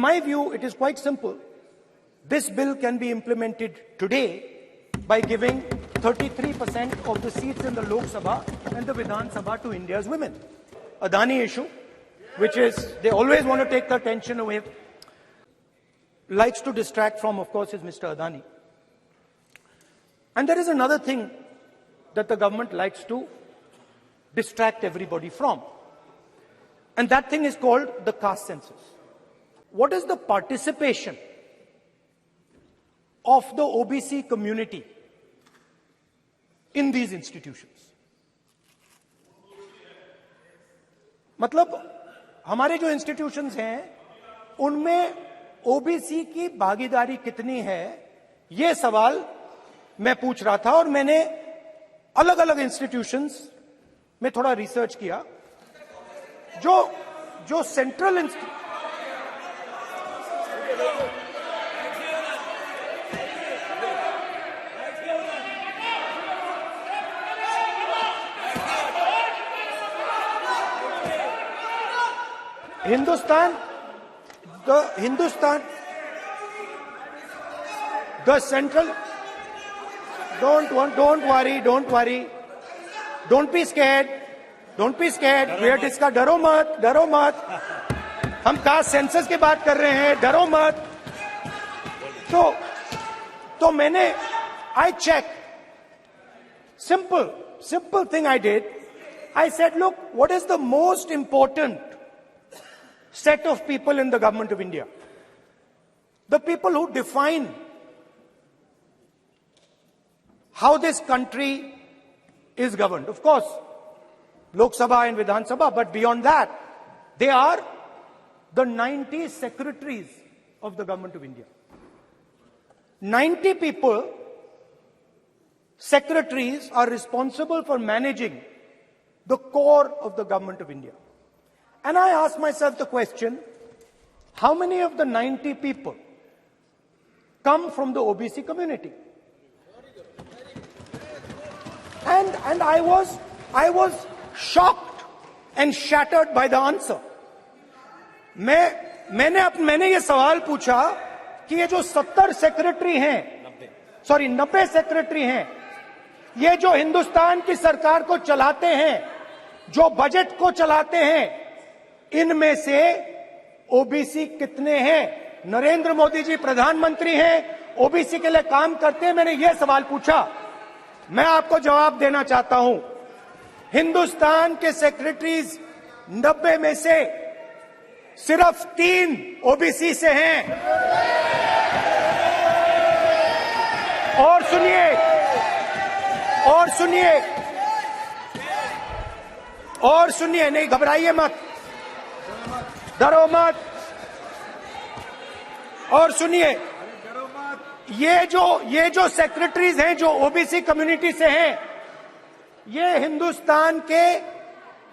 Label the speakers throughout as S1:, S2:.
S1: my view, it is quite simple. This bill can be implemented today by giving 33% of the seats in the Lok Sabha and the Vidhan Sabha to India's women. Adani issue, which is, they always want to take the attention away, likes to distract from, of course, is Mr. Adani. And there is another thing that the government likes to distract everybody from. And that thing is called the caste census. What is the participation of the OBC community in these institutions? मतलब हमारे जो institutions हैं उनमें OBC की भागीदारी कितनी है, ये सवाल मैं पूछ रहा था और मैंने अलग अलग इंस्टीट्यूशंस में थोड़ा रिसर्च किया. जो central the central, don't worry, don't be scared, we are discussing, डरो मत, हम कास्ट सेंसस की बात कर रहे हैं, डरो मत. तो मैंने, I checked, simple thing I did. I said, look, what is the most important set of people in the government of India? The people who define how this country is governed. Of course, Lok Sabha and Vidhan Sabha, but beyond that, they are the 90 secretaries of the government of India. 90 people, secretaries, are responsible for managing the core of the government of India. And I asked myself the question, how many of the 90 people come from the OBC community? And I was shocked and shattered by the answer. मैंने ये सवाल पूछा कि ये जो 90 secretary हैं, ये जो हिंदुस्तान की सरकार को चलाते हैं, जो बजट को चलाते हैं, इनमें से ओबीसी कितने हैं? नरेंद्र मोदी जी प्रधानमंत्री हैं, ओबीसी के लिए काम करते हैं. मैंने ये सवाल पूछा. मैं आपको जवाब देना चाहता हूं, हिंदुस्तान के सेक्रेटरीज 90 में से सिर्फ 3 ओबीसी से हैं. और सुनिए, नहीं घबराइए मत, डरो मत. और सुनिए, ये जो सेक्रेटरीज हैं जो ओबीसी कम्युनिटी से हैं, ये हिंदुस्तान के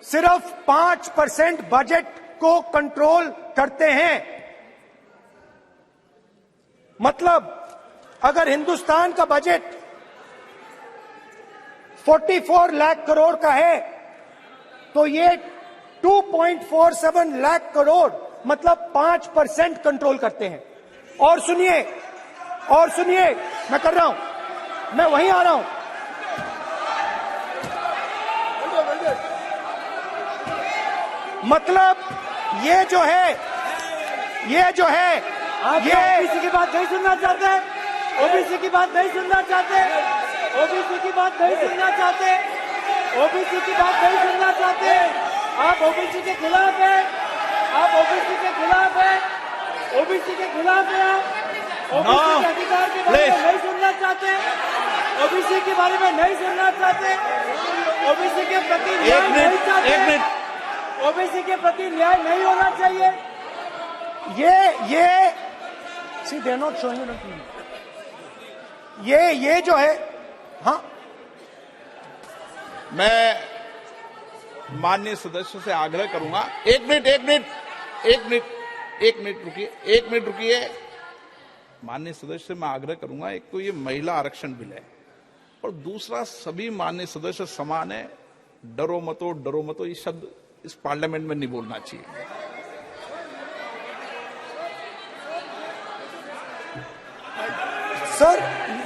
S1: सिर्फ 5% बजट को कंट्रोल करते हैं. मतलब अगर हिंदुस्तान का बजट 44 लाख करोड़ का है, तो ये 2.47 लाख करोड़ मतलब 5% कंट्रोल करते हैं. और सुनिए, मैं कर रहा हूं, मैं वहीं आ रहा हूं. मतलब ये जो है
S2: आप ओबीसी की बात नहीं सुनना चाहते, ओबीसी की बात नहीं सुनना चाहते, ओबीसी की बात नहीं सुनना चाहते, ओबीसी की बात नहीं सुनना चाहते. आप ओबीसी के खिलाफ है, आप ओबीसी के खिलाफ है, ओबीसी के खिलाफ है. ओबीसी के अधिकार के बारे में नहीं सुनना चाहते, ओबीसी के बारे में नहीं सुनना चाहते, ओबीसी के प्रति न्याय नहीं चाहते, ओबीसी के प्रति न्याय नहीं होना चाहिए.
S1: ये सी दे नॉट शोइंग ये जो है. हाँ,
S3: मैं माननीय सदस्य से आग्रह करूंगा, एक मिनट रुकिए. माननीय सदस्य से मैं आग्रह करूंगा, एक तो ये महिला आरक्षण बिल है और दूसरा सभी माननीय सदस्य समान है. डरो मतो ये शब्द इस पार्लियामेंट में नहीं बोलना चाहिए.
S1: सर,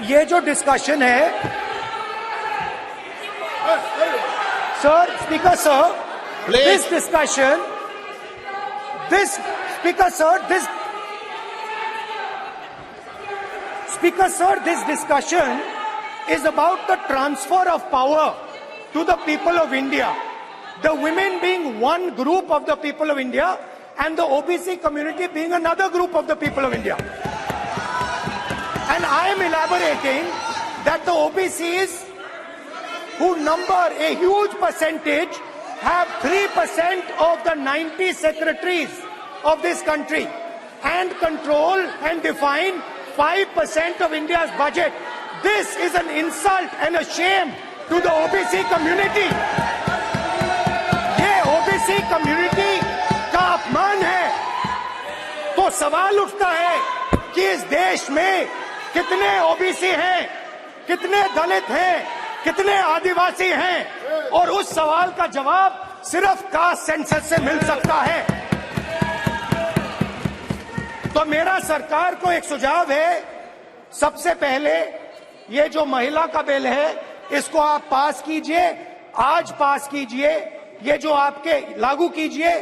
S1: ये जो डिस्कशन है, sir, speaker sir,
S3: Please.
S1: this discussion, this speaker sir, this speaker sir, this discussion is about the transfer of power to the people of India. The women being one group of the people of India and the OBC community being another group of the people of India. And I am elaborating that the OBCs, who number a huge percentage, have 3% of the 90 secretaries of this country and control and define 5% of India's budget. This is an insult and a shame to the OBC community. ये OBC community का अपमान है। तो सवाल उठता है कि इस देश में कितने OBC हैं, कितने दलित हैं, कितने आदिवासी हैं, और उस सवाल का जवाब सिर्फ कास्ट सेंसस से मिल सकता है। तो मेरा सरकार को एक सुझाव है, सबसे पहले ये जो महिला का बिल है इसको आप पास कीजिए, आज पास कीजिए, ये जो आपके लागू कीजिए,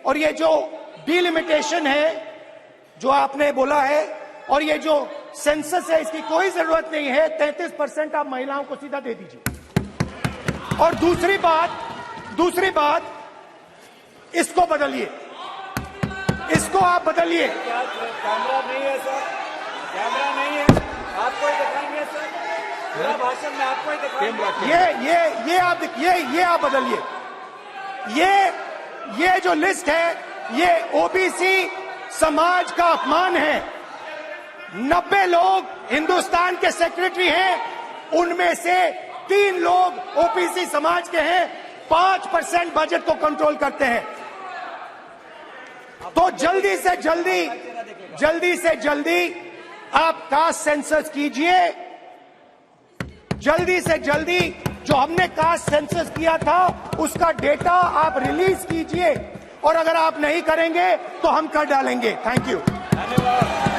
S1: और ये जो डिलिमिटेशन है जो आपने बोला है, और ये जो सेंसस है इसकी कोई जरूरत नहीं है, 33% आप महिलाओं को सीधा दे दीजिए। और दूसरी बात इसको बदलिए, इसको आप बदलिए।
S2: कैमरा नहीं है सर, कैमरा नहीं है, आपको ही दिखाएंगे सर, पूरा भाषण में आपको ही दिखाएंगे।
S1: ये आप बदलिए। ये जो लिस्ट है ये ओबीसी समाज का अपमान है। 90 लोग हिंदुस्तान के सेक्रेटरी हैं, उनमें से 3 लोग ओबीसी समाज के हैं, 5% बजट को कंट्रोल करते हैं। तो जल्दी से जल्दी आप कास्ट सेंसस कीजिए, जल्दी से जल्दी जो हमने कास्ट सेंसस किया था उसका डेटा आप रिलीज कीजिए, और अगर आप नहीं करेंगे तो हम कर डालेंगे। Thank you.
S2: धन्यवाद।